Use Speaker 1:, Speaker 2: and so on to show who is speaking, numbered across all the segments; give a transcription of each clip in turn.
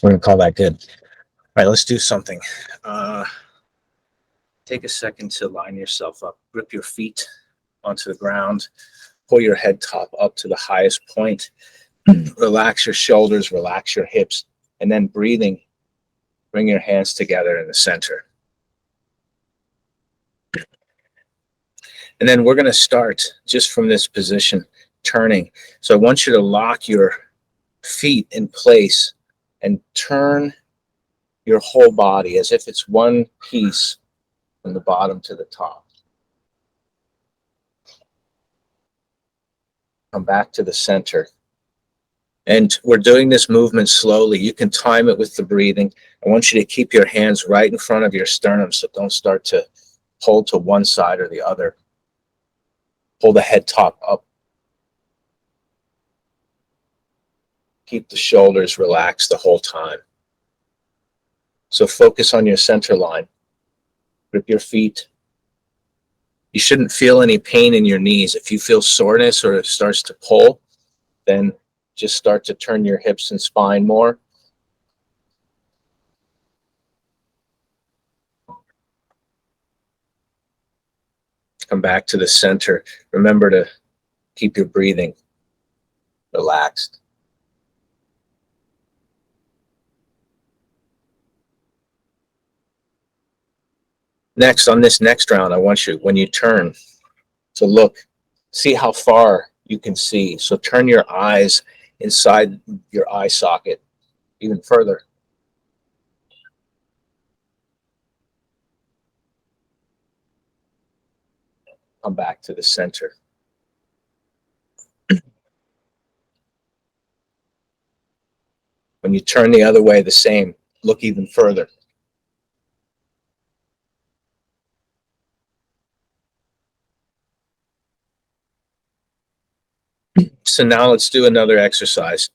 Speaker 1: We're going to call that good. All right, let's do something. Take a second to line yourself up. Grip your feet onto the ground. Pull your head top up to the highest point. Relax your shoulders, relax your hips, and then breathing, bring your hands together in the center. And then we're going to start just from this position, turning. So I want you to lock your feet in place and turn your whole body as if it's one piece from the bottom to the top. Come back to the center. And we're doing this movement slowly. You can time it with the breathing. I want you to keep your hands right in front of your sternum, so don't start to pull to one side or the other. Pull the head top up. Keep the shoulders relaxed the whole time. So focus on your center line. Grip your feet. You shouldn't feel any pain in your knees. If you feel soreness or it starts to pull, then just start to turn your hips and spine more. Come back to the center. Remember to keep your breathing relaxed. Next, on this next round, I want you, when you turn, to look, see how far you can see. So turn your eyes inside your eye socket even further. Come back to the center. When you turn the other way, the same. Look even further. So now let's do another exercise.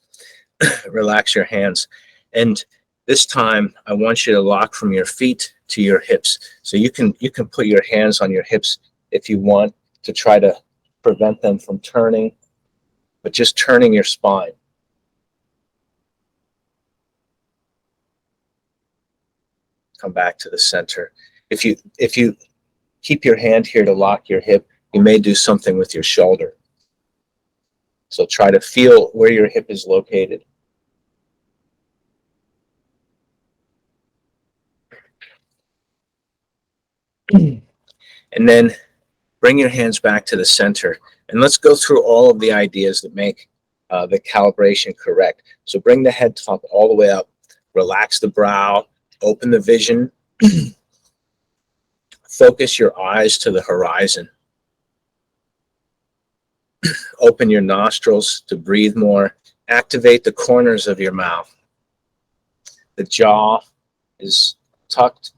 Speaker 1: Relax your hands. And this time, I want you to lock from your feet to your hips. So you can put your hands on your hips if you want to try to prevent them from turning, but just turning your spine. Come back to the center. If you keep your hand here to lock your hip, you may do something with your shoulder. So try to feel where your hip is located. And then bring your hands back to the center. And let's go through all of the ideas that make the calibration correct. So bring the head top all the way up. Relax the brow. Open the vision. Focus your eyes to the horizon. Open your nostrils to breathe more. Activate the corners of your mouth. The jaw is tucked.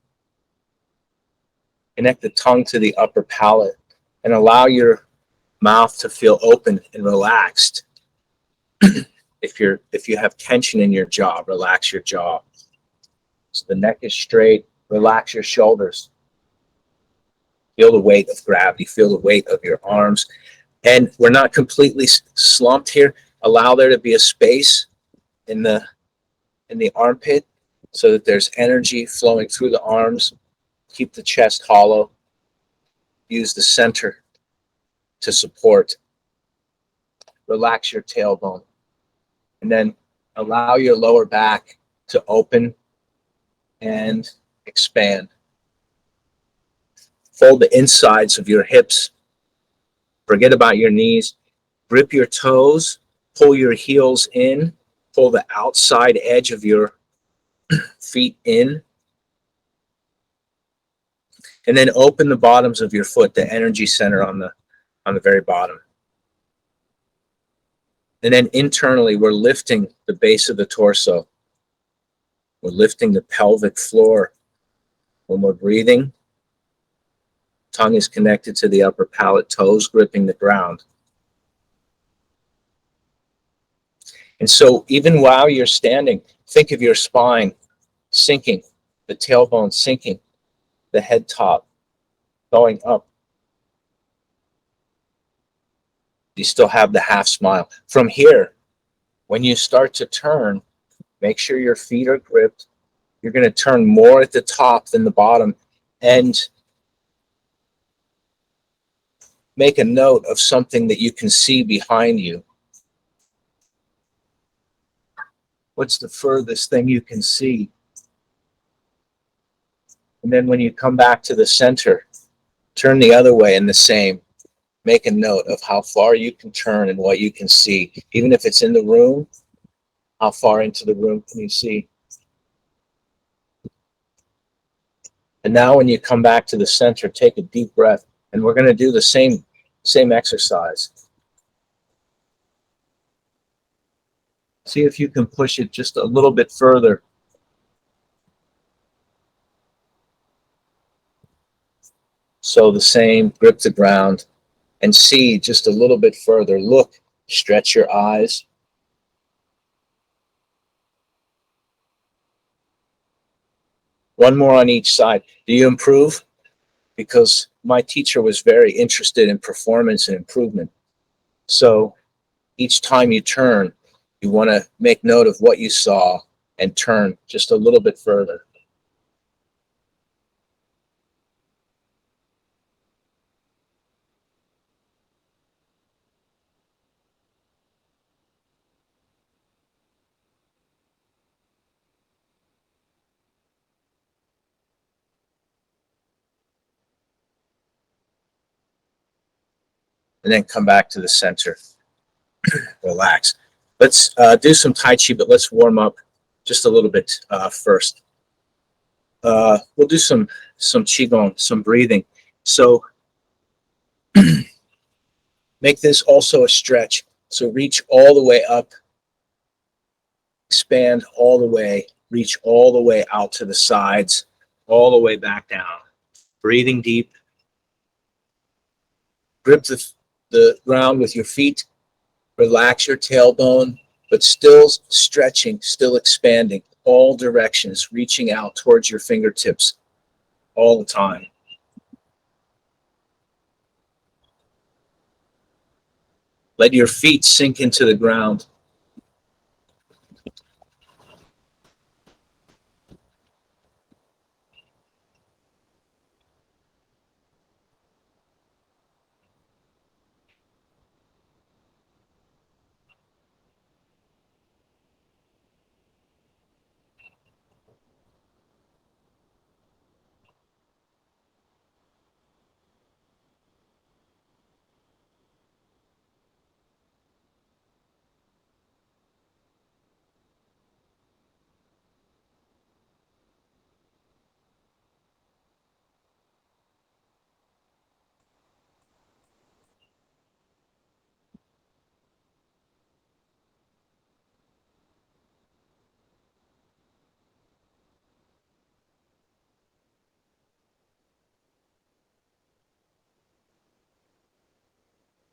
Speaker 1: Connect the tongue to the upper palate and allow your mouth to feel open and relaxed. If you have tension in your jaw, relax your jaw. So the neck is straight. Relax your shoulders. Feel the weight of gravity. Feel the weight of your arms. And we're not completely slumped here. Allow there to be a space in the armpit so that there's energy flowing through the arms. Keep the chest hollow. Use the center to support. Relax your tailbone. And then allow your lower back to open and expand. Fold the insides of your hips. Forget about your knees. Grip your toes. Pull your heels in. Pull the outside edge of your feet in. And then open the bottoms of your foot, the energy center on the very bottom. And then internally, we're lifting the base of the torso. We're lifting the pelvic floor. When we're breathing, tongue is connected to the upper palate, toes gripping the ground. And so even while you're standing, think of your spine sinking, the tailbone sinking, the head top going up. You still have the half smile. From here, when you start to turn, Make sure your feet are gripped. You're going to turn more at the top than the bottom, and make a note of something that you can see behind you. What's the furthest thing you can see? And then when you come back to the center, turn the other way and the same. Make a note of how far you can turn and what you can see. Even if it's in the room, how far into the room can you see? And now when you come back to the center, take a deep breath, and we're going to do the same exercise. See if you can push it just a little bit further. So the same, grip the ground, and see just a little bit further. Look, stretch your eyes. One more on each side. Do you improve? Because my teacher was very interested in performance and improvement. So each time you turn, you want to make note of what you saw and turn just a little bit further. And then come back to the center. Relax. Let's do some Tai Chi, but let's warm up just a little bit first. We'll do some Qigong, some breathing. So make this also a stretch. So reach all the way up, expand all the way, reach all the way out to the sides, all the way back down. Breathing deep. Grip the ground with your feet. Relax your tailbone, but still stretching, still expanding, all directions, reaching out towards your fingertips all the time. Let your feet sink into the ground.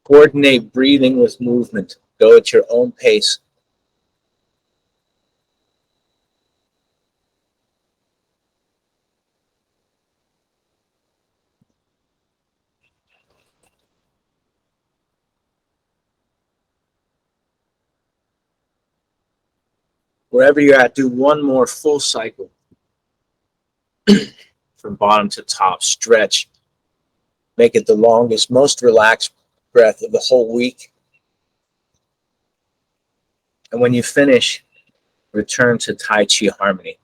Speaker 1: Coordinate breathing with movement. Go at your own pace. Wherever you're at, do one more full cycle from bottom to top. Stretch. Make it the longest, most relaxed breath of the whole week. And when you finish, return to Tai Chi harmony.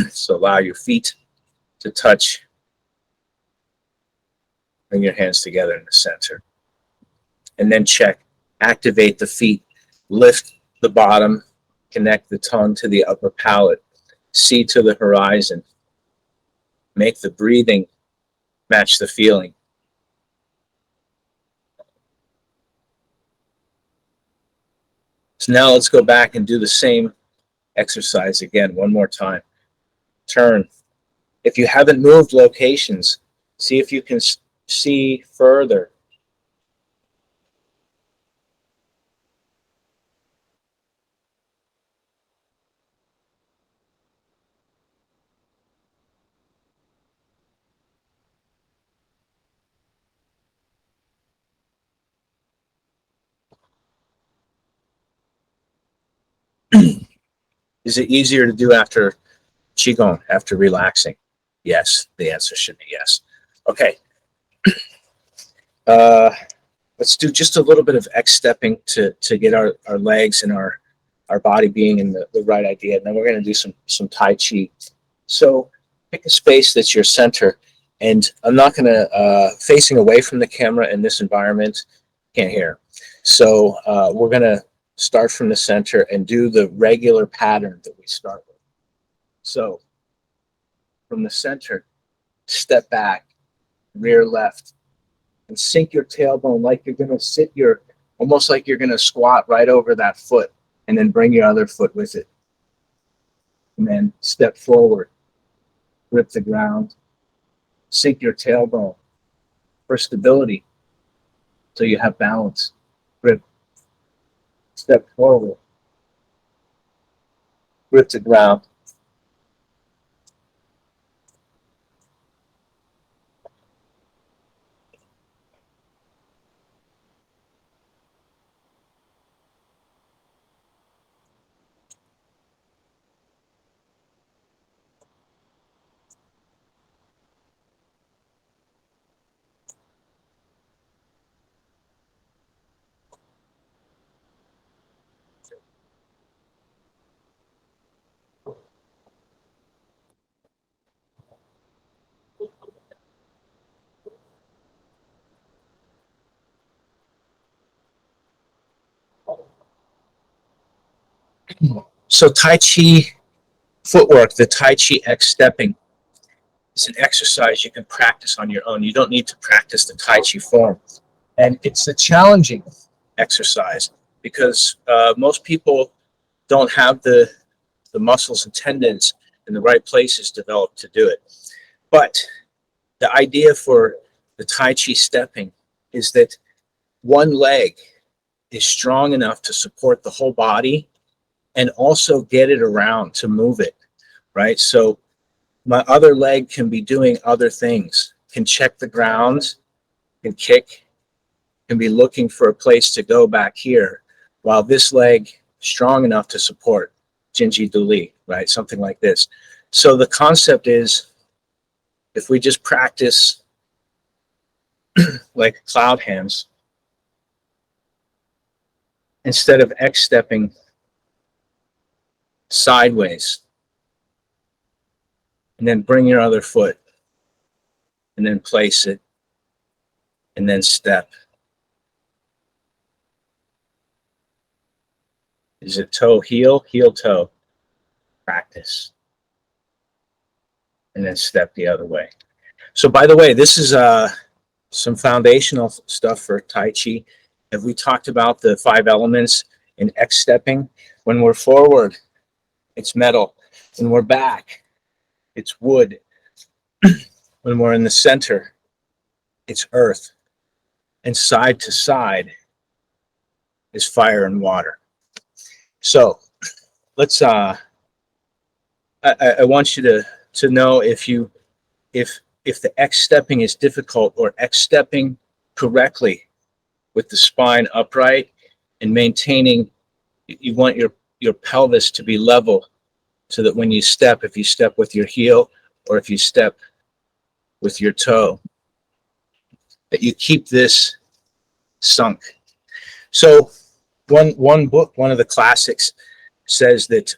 Speaker 1: So allow your feet to touch. Bring your hands together in the center. And then check. Activate the feet. Lift the bottom. Connect the tongue to the upper palate. See to the horizon. Make the breathing match the feeling. So now let's go back and do the same exercise again, one more time. Turn. If you haven't moved locations, see if you can see further. Is it easier to do after Qigong, after relaxing? Yes, the answer should be yes. Okay. Let's do just a little bit of X-stepping to get our legs and our body being in the right idea. And then we're going to do some Tai Chi. So pick a space that's your center. And I'm not going to, facing away from the camera in this environment, can't hear. So we're going to start from the center and do the regular pattern that we start with. So from the center, step back, rear left, and sink your tailbone like you're going to sit almost like you're going to squat right over that foot, and then bring your other foot with it. And then step forward, grip the ground, sink your tailbone for stability so you have balance. Grip, step forward, grip the ground. So Tai Chi footwork, the Tai Chi X stepping, is an exercise you can practice on your own. You don't need to practice the Tai Chi form. And it's a challenging exercise because most people don't have the muscles and tendons in the right places developed to do it. But the idea for the Tai Chi stepping is that one leg is strong enough to support the whole body and also get it around to move it, right? So my other leg can be doing other things, can check the ground, can kick, can be looking for a place to go back here, while this leg strong enough to support Jinji Duli, right? Something like this. So the concept is, if we just practice like cloud hands, instead of X-stepping sideways, and then bring your other foot, and then place it, and then step. Is it toe, heel, heel, toe? Practice. And then step the other way. So by the way, this is some foundational stuff for Tai Chi. Have we talked about the 5 elements in X-stepping? When we're forward, it's metal. When we're back, it's wood. When we're in the center, it's earth. And side to side is fire and water. So let's I want you to know if the X-stepping is difficult, or X-stepping correctly with the spine upright and maintaining, you want your pelvis to be level, so that when you step, if you step with your heel or if you step with your toe, that you keep this sunk. So one book, one of the classics, says that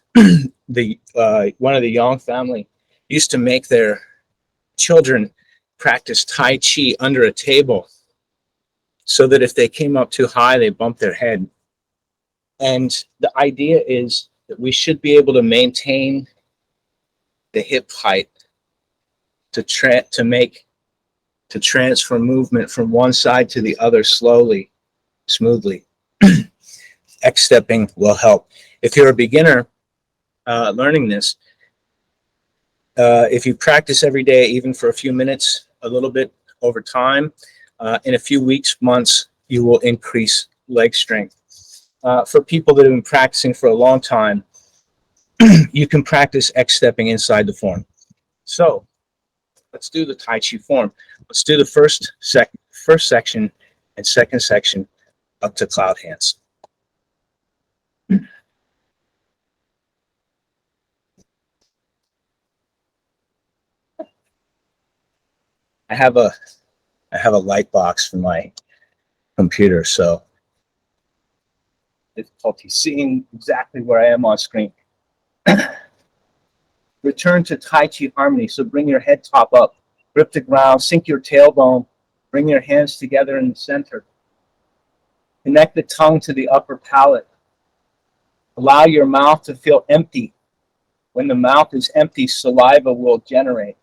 Speaker 1: one of the Yang family used to make their children practice Tai Chi under a table, so that if they came up too high, they bumped their head. And the idea is that we should be able to maintain the hip height to transfer movement from one side to the other slowly, smoothly. X-stepping will help. If you're a beginner learning this, if you practice every day, even for a few minutes, a little bit over time, in a few weeks, months, you will increase leg strength. For people that have been practicing for a long time, you can practice X-stepping inside the form. So let's do the Tai Chi form. Let's do the first section and second section up to cloud hands. I have a light box for my computer, so difficulty seeing exactly where I am on screen. Return to Tai Chi harmony. So bring your head top up, grip the ground, sink your tailbone, bring your hands together in the center. Connect the tongue to the upper palate. Allow your mouth to feel empty. When the mouth is empty, saliva will generate.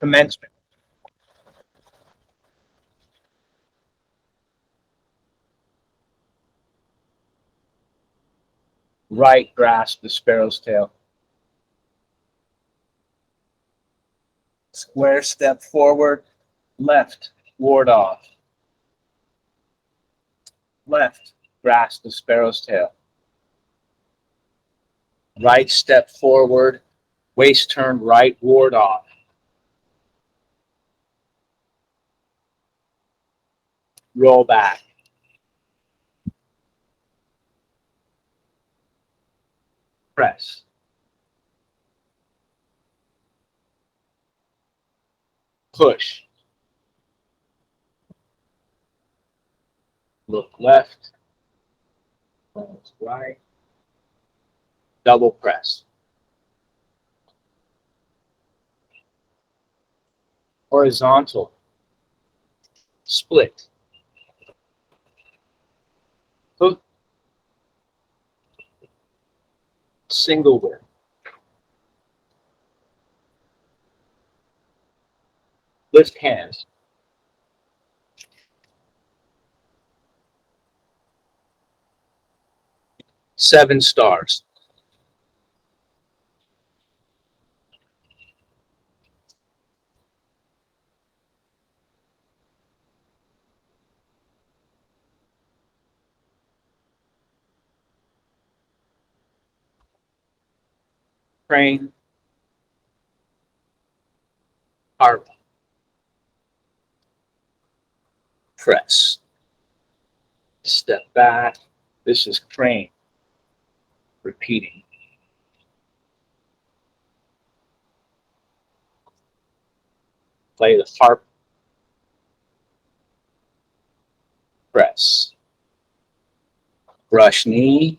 Speaker 1: Commencement. Right grasp the sparrow's tail. Square step forward, left, ward off. Left, grasp the sparrow's tail. Right step forward, waist turn right, ward off. Roll back. Press. Push. Look left, glance right. Double press. Horizontal. Split. Hook. Single whip. Lift hands. Seven stars. Crane. Harp. Press. Step back. This is crane. Repeating. Play the harp. Press. Brush knee.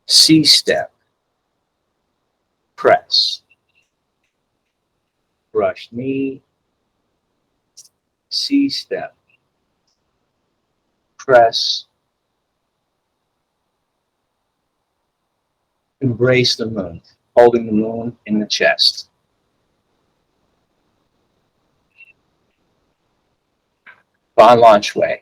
Speaker 1: C step. Press. Brush knee. C step. Press. Embrace the moon, holding the moon in the chest. Bon Lan Shui.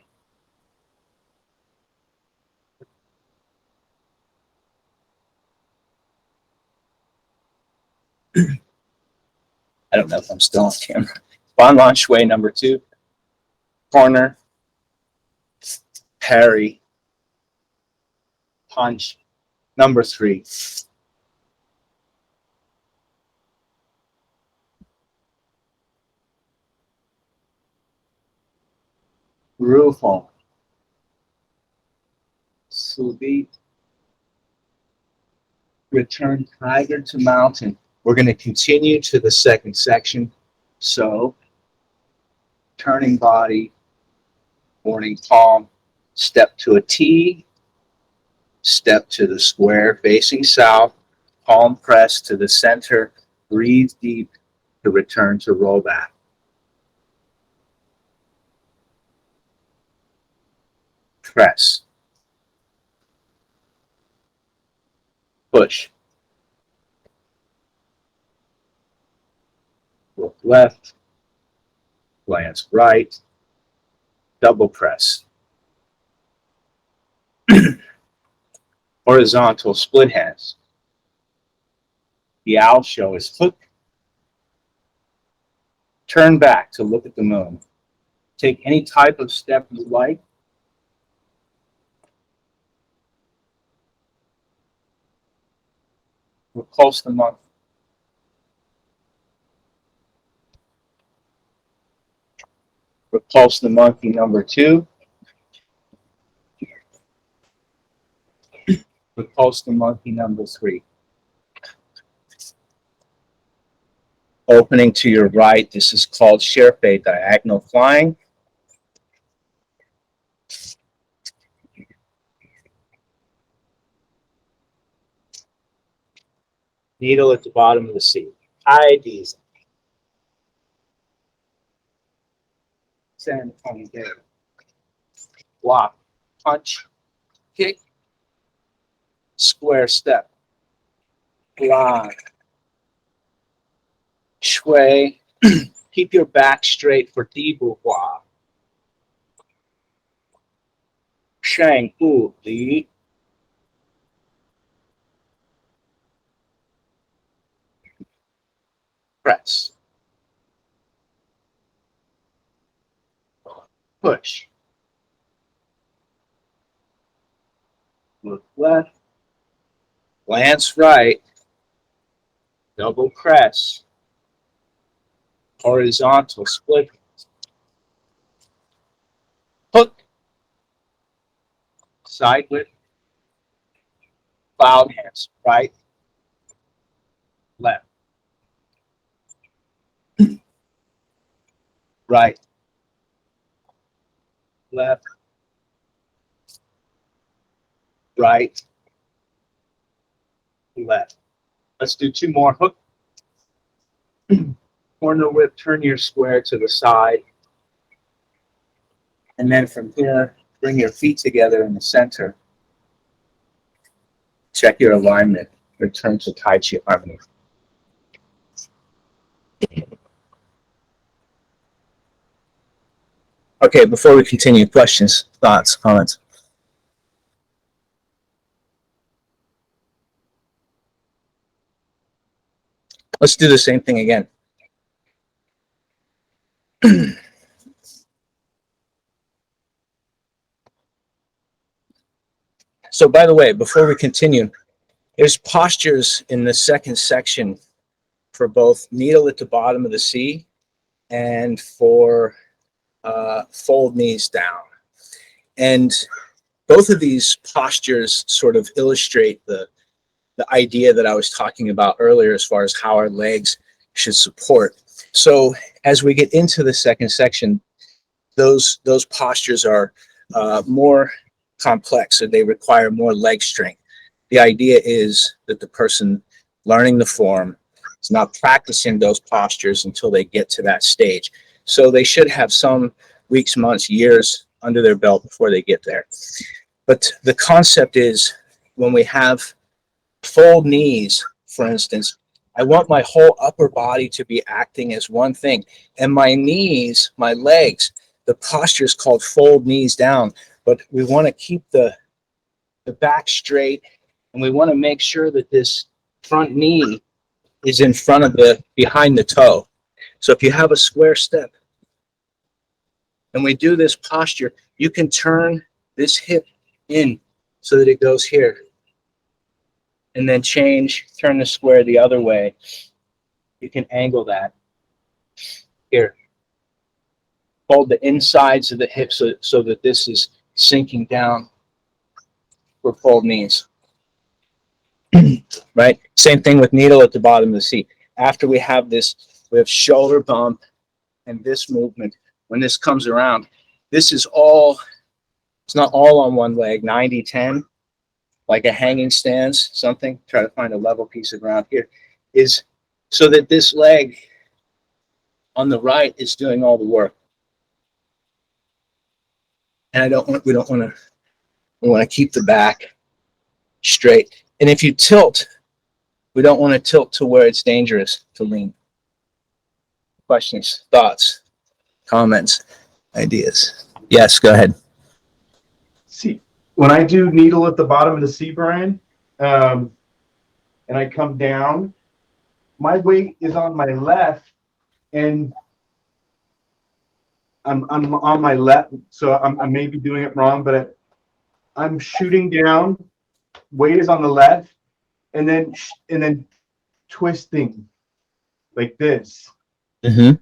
Speaker 1: I don't know if I'm still on camera. Bon Lan Shui number 2. Corner. Parry. Punch. Number 3. Ru Hong. Subi. Return tiger to mountain. We're going to continue to the second section. So, turning body, morning palm, step to a T, step to the square facing south, palm press to the center, breathe deep to return to roll back. Press. Push. Look left, glance right, double press. Horizontal split hands. The owl show is hook. Turn back to look at the moon. Take any type of step you like. Repulse the monkey. Repulse the monkey number 2. with postal monkey number 3. Opening to your right, this is called Sherpe, diagonal flying. Needle at the bottom of the sea. IDs. Sand on there. Walk, punch, kick, square step, glide, shui. Keep your back straight for di bu hua. Shang bu li. Press. Push. Look left. Glance right. Double press. Horizontal split. Hook. Side whip. Cloud hands. Right. Left. Right. Left. Right. Left. Let's do 2 more. Hook. Corner whip, turn your square to the side. And then from here, bring your feet together in the center. Check your alignment. Return to Tai Chi harmony. Okay, before we continue, questions, thoughts, comments? Let's do the same thing again. So, by the way, before we continue, there's postures in the second section for both needle at the bottom of the sea and for fold knees down. And both of these postures sort of illustrate the idea that I was talking about earlier as far as how our legs should support. So as we get into the second section, those postures are more complex, and they require more leg strength. The idea is that the person learning the form is not practicing those postures until they get to that stage. So they should have some weeks, months, years under their belt before they get there. But the concept is, when we have fold knees, for instance, I want my whole upper body to be acting as one thing. And my knees, my legs, the posture is called fold knees down. But we want to keep the back straight, and we want to make sure that this front knee is in front of behind the toe. So if you have a square step and we do this posture, you can turn this hip in so that it goes here. And then turn the square the other way. You can angle that. Here. Hold the insides of the hips so that this is sinking down for fold knees. Right? Same thing with needle at the bottom of the seat. After we have this, we have shoulder bump and this movement. When this comes around, this is all, it's not all on one leg, 90-10, like a hanging stance, something. Try to find a level piece of ground here. Is so that this leg on the right is doing all the work. And we want to keep the back straight. And if you tilt, we don't want to tilt to where it's dangerous to lean. Questions, thoughts, comments, ideas? Yes, go ahead.
Speaker 2: See, when I do needle at the bottom of the sea, Brian, and I come down, my weight is on my left, and I'm on my left, so I may be doing it wrong, but I'm shooting down. Weight is on the left, and then twisting like this.
Speaker 1: Mm-hmm.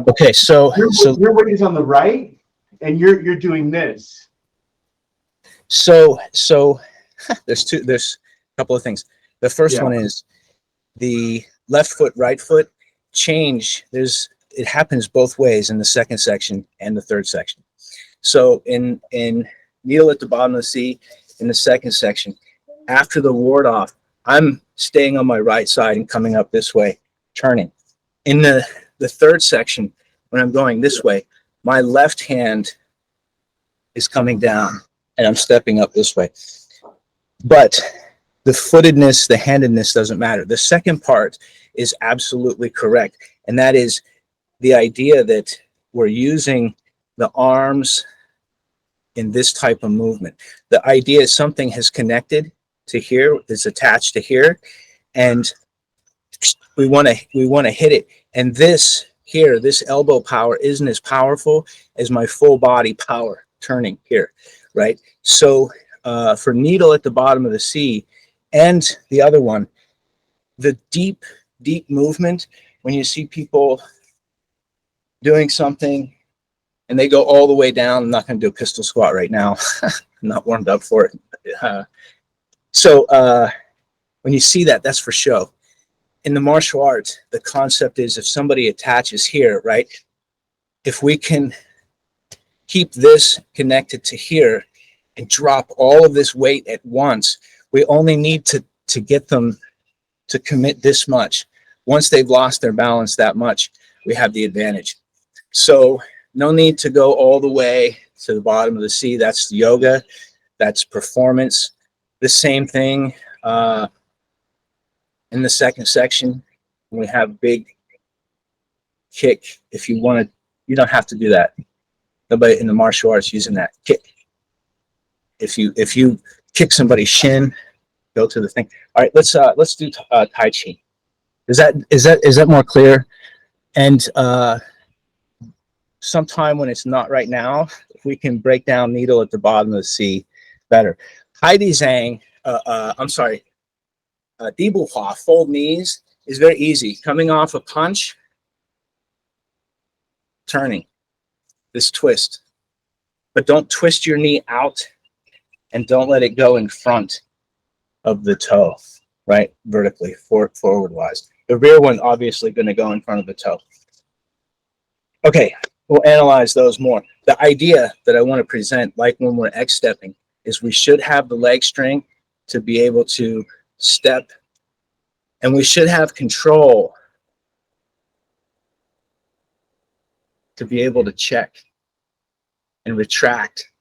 Speaker 1: Okay, so
Speaker 2: your weight is on the right, and you're doing this.
Speaker 1: So There's a couple of things. The first
Speaker 2: Yeah.
Speaker 1: one is the left foot, right foot change. It happens both ways in the second section and the third section. So in needle at the bottom of the C, in the second section, after the ward off, I'm staying on my right side and coming up this way, turning. In the third section, when I'm going this way, my left hand is coming down and I'm stepping up this way. But the footedness, the handedness doesn't matter. The second part is absolutely correct. And that is the idea that we're using the arms in this type of movement. The idea is something has connected to here, is attached to here, and we want to hit it. And this here, this elbow power isn't as powerful as my full body power turning here, right? So for needle at the bottom of the C and the other one, the deep movement, when you see people doing something and they go all the way down, I'm not going to do a pistol squat right now. I'm not warmed up for it. So when you see that, that's for show. In the martial arts, the concept is if somebody attaches here, right? If we can keep this connected to here and drop all of this weight at once, we only need to get them to commit this much. Once they've lost their balance that much, we have the advantage. So no need to go all the way to the bottom of the C. That's yoga. That's performance. The same thing in the second section. We have big kick. If you want to, you don't have to do that. Nobody in the martial arts using that kick. If you kick somebody's shin, go to the thing. All right, let's do Tai Chi. Is that more clear? And sometime when it's not right now, if we can break down needle at the bottom of the C, better. Heidi Zhang, Dibu Hua, fold knees is very easy. Coming off a punch, turning, this twist. But don't twist your knee out and don't let it go in front of the toe, right? Vertically, forward wise. The rear one obviously going to go in front of the toe. Okay, we'll analyze those more. The idea that I want to present, like when we're X-stepping, is we should have the leg strength to be able to step, and we should have control to be able to check and retract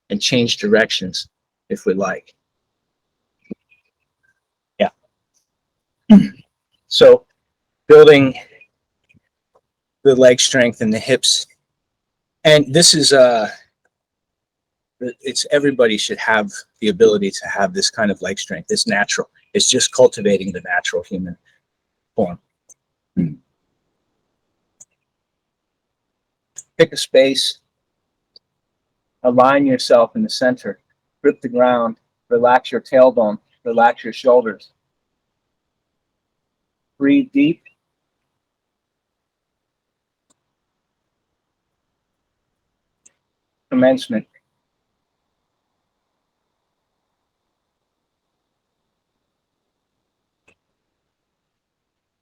Speaker 1: and change directions if we like. Yeah. So building the leg strength and the hips. And this is it's everybody should have the ability to have this kind of leg strength. It's natural. It's just cultivating the natural human form. Pick a space, align yourself in the center, grip the ground, relax your tailbone, relax your shoulders. Breathe deep. Commencement.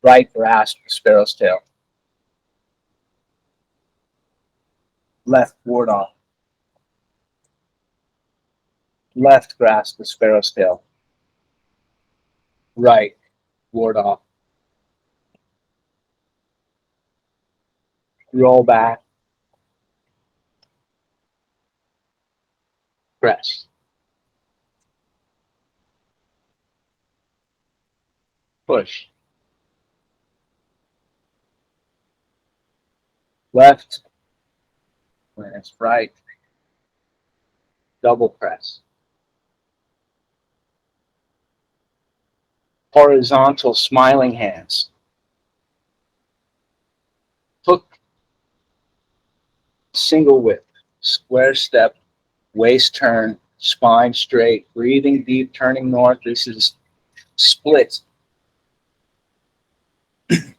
Speaker 1: Right grasp the sparrow's tail. Left ward off. Left grasp the sparrow's tail. Right ward off. Roll back. Press. Push. Left. When it's right. Double press. Horizontal smiling hands. Hook. Single whip. Square step. Waist turn. Spine straight. Breathing deep. Turning north. This is split.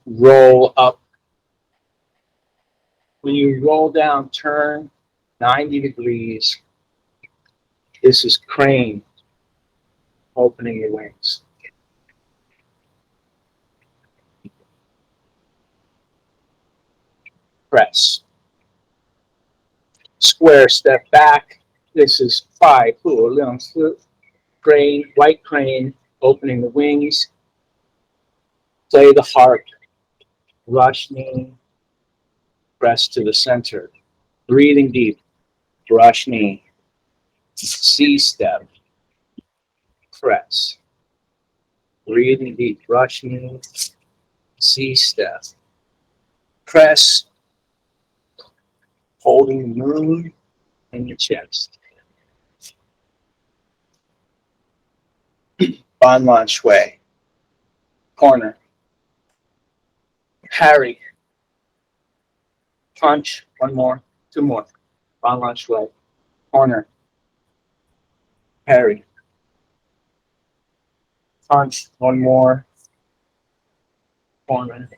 Speaker 1: Roll up. When you roll down, turn 90 degrees. This is crane. opening your wings. Press. Square step back. This is 5. Crane, white crane, opening the wings. Play the heart. Rush knee. Press to the center. Breathing deep. Brush knee. C step. Press. Breathing deep. Brush knee. C step. Press. Holding the moon in your chest. Bon Lan Shui. Corner. Parry. Punch. One more. 2 more. Bon Lan Shui. Corner. Parry. Punch. 1 more. Corner.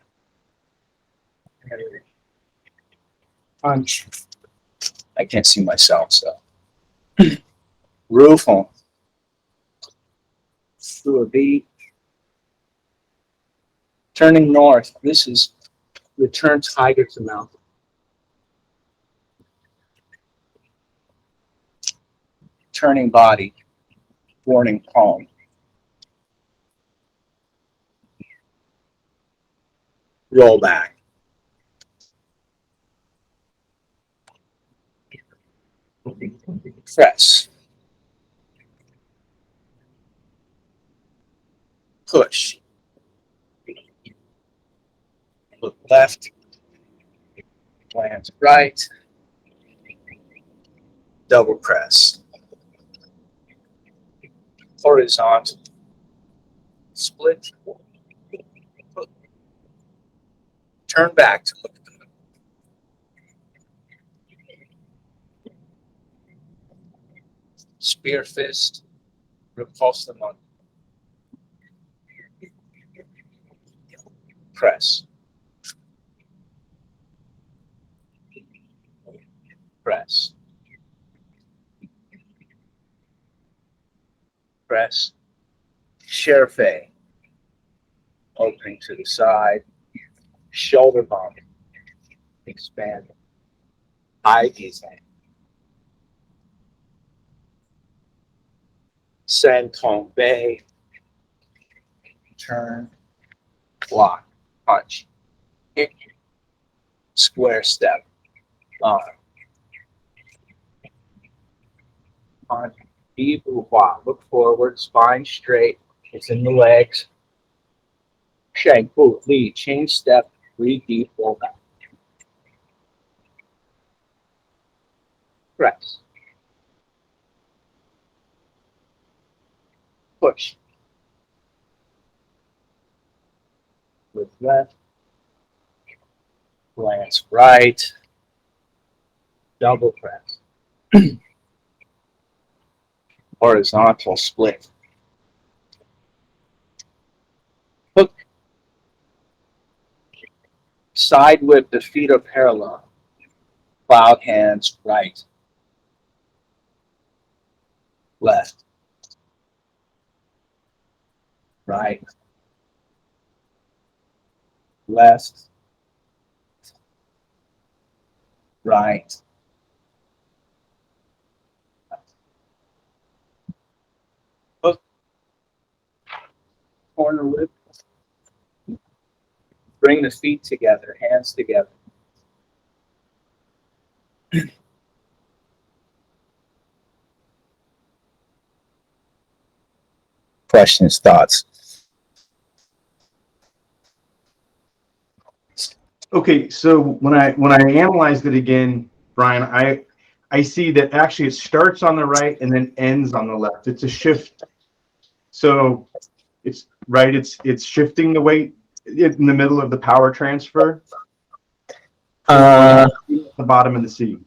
Speaker 1: Parry. Punch. I can't see myself, so. Roof home. Through a beat. Turning north. This is return tiger to mountain. Turning body. Warning palm. Roll back. Press. Push. Look left. Glance right. Double press. Horizontal. Split. Turn back to look at the moon. Spear fist. Repulse the monkey. Press. Press. Press. Sherfei. Opening to the side. Shoulder bump. Expand. Eye gazing. Sen Tong Bei. Turn. Block. Punch. Kick. Square step. Arm. Punch. Deep hua. Look forward. Spine straight. It's in the legs. Shank Bu. Lead. Change step. Breathe deep. Roll back. Press. Push. With left. Glance right. Double press. Horizontal split. Hook. Side whip, the feet are parallel. Cloud hands right. Left. Right. Left. Right. Hook. Corner whip. Bring the feet together, hands together. Questions, thoughts?
Speaker 2: Okay, so when I analyzed it again, Brian, I see that actually it starts on the right and then ends on the left. It's a shift. So it's right. It's shifting the weight in the middle of the power transfer. The bottom of the C.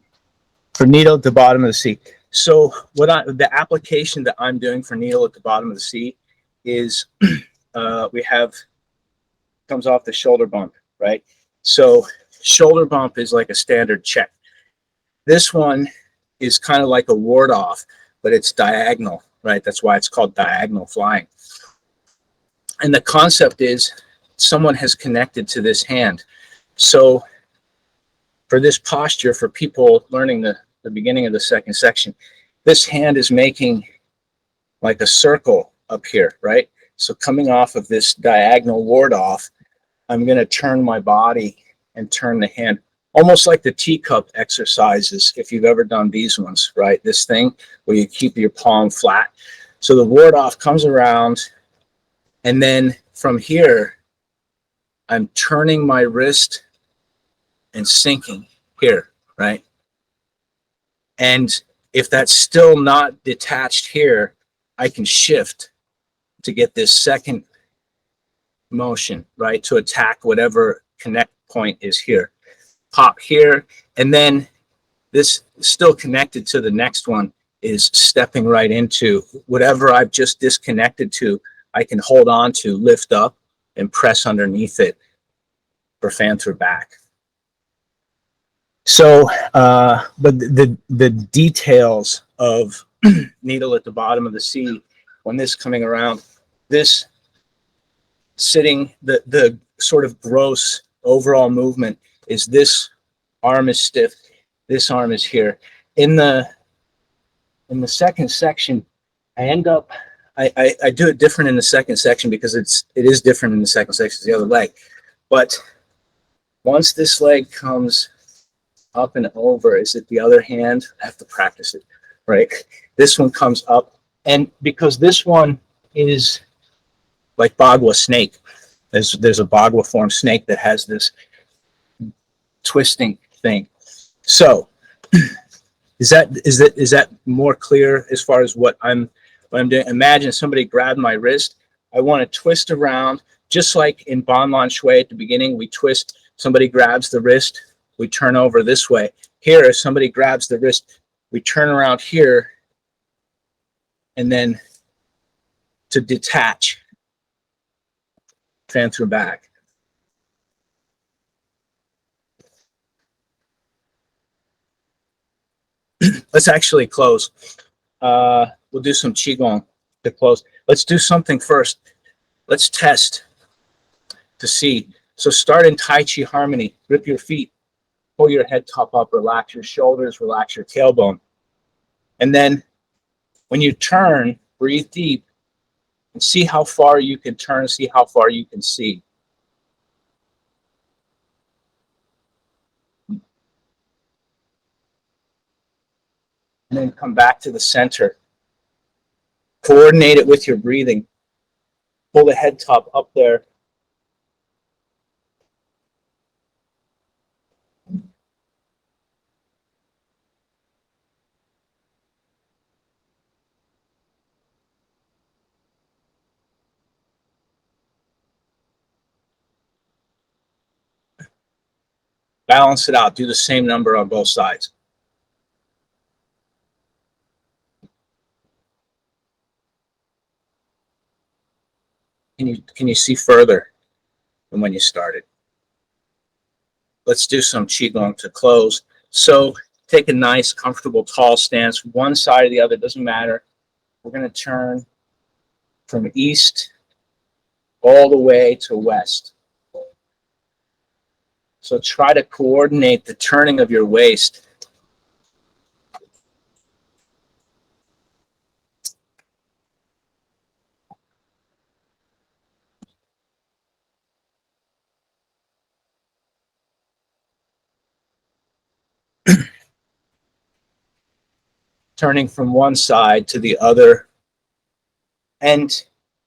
Speaker 1: For needle at the bottom of the C. So the application that I'm doing for needle at the bottom of the C is we have comes off the shoulder bump, right? So shoulder bump is like a standard check. This one is kind of like a ward off, but it's diagonal, right? That's why it's called diagonal flying. And the concept is someone has connected to this hand. So for this posture, for people learning the beginning of the second section, this hand is making like a circle up here, right? So coming off of this diagonal ward off, I'm going to turn my body and turn the hand, almost like the teacup exercises, if you've ever done these ones, right? This thing where you keep your palm flat. So the ward off comes around, and then from here, I'm turning my wrist and sinking here, right? And if that's still not detached here, I can shift to get this second motion, right? To attack whatever connect point is here. Pop here, and then this still connected to the next one is stepping right into whatever I've just disconnected to. I can hold on to, lift up, and press underneath it for fan through back. So, but the details of needle at the bottom of the C, when this coming around, this sitting, the sort of gross overall movement is this arm is stiff, this arm is here. In the second section, I end up, I do it different in the second section because it is different in the second section as the other leg. But once this leg comes up and over, is it the other hand? I have to practice it, right? This one comes up, and because this one is like Bagua snake, there's a Bagua form snake that has this twisting thing. So is that more clear as far as what I'm doing? Imagine somebody grabbed my wrist. I want to twist around, just like in Ban Lan Shui at the beginning, we twist, somebody grabs the wrist, we turn over this way. Here, if somebody grabs the wrist, we turn around here, and then to detach, fan through back. Let's actually close. We'll do some Qigong to close. Let's do something first. Let's test to see. So start in Tai Chi Harmony. Grip your feet. Pull your head top up. Relax your shoulders. Relax your tailbone. And then when you turn, breathe deep and see how far you can turn. See how far you can see. And then come back to the center. Coordinate it with your breathing. Pull the head top up there. Balance it out. Do the same number on both sides. Can you see further than when you started? Let's do some Qigong to close. So take a nice, comfortable, tall stance. One side or the other, doesn't matter. We're going to turn from east all the way to west. So try to coordinate the turning of your waist. Turning from one side to the other, and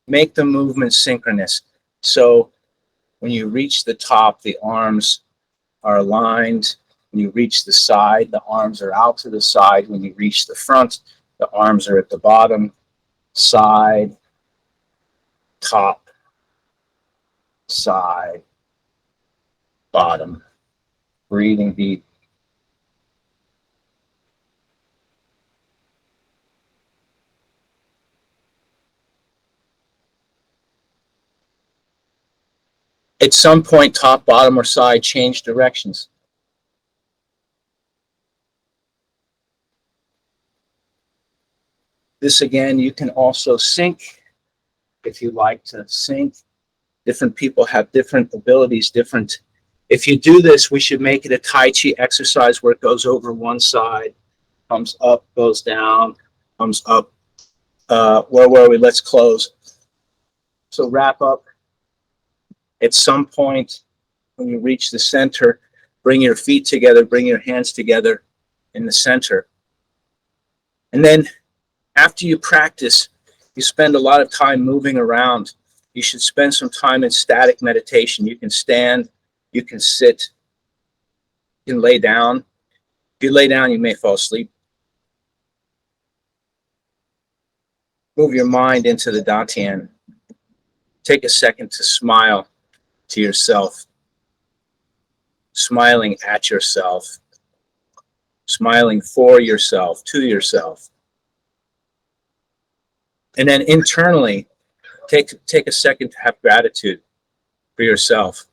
Speaker 1: make the movement synchronous. So when you reach the top, the arms are aligned. When you reach the side, the arms are out to the side. When you reach the front, the arms are at the bottom, side, top, side, bottom. Breathing deep. At some point, top, bottom, or side, change directions. This again, you can also sync if you like to sync. Different people have different abilities, different. If you do this, we should make it a Tai Chi exercise where it goes over one side, comes up, goes down, comes up. Where were we? Let's close. So wrap up. At some point, when you reach the center, bring your feet together, bring your hands together in the center. And then after you practice, you spend a lot of time moving around. You should spend some time in static meditation. You can stand, you can sit, you can lay down. If you lay down, you may fall asleep. Move your mind into the Dantian. Take a second to smile to yourself, smiling at yourself, smiling for yourself, to yourself. And then internally, take a second to have gratitude for yourself.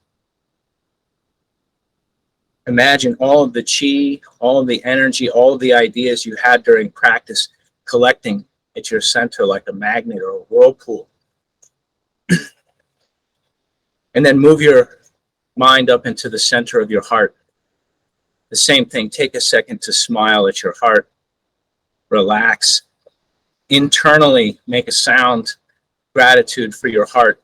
Speaker 1: Imagine all of the chi, all of the energy, all of the ideas you had during practice collecting at your center like a magnet or a whirlpool. And then move your mind up into the center of your heart. The same thing, take a second to smile at your heart. Relax. Internally, make a sound, gratitude for your heart.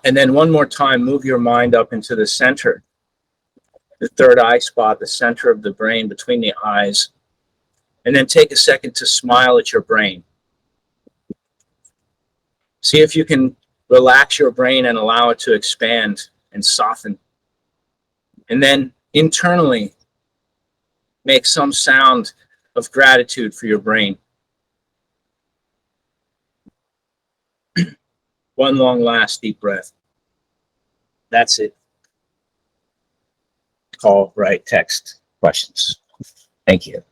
Speaker 1: And then one more time, move your mind up into the center, the third eye spot, the center of the brain between the eyes. And then take a second to smile at your brain. See if you can relax your brain and allow it to expand and soften. And then internally, make some sound of gratitude for your brain. One long last deep breath. That's it. Call, write, text, questions. Thank you.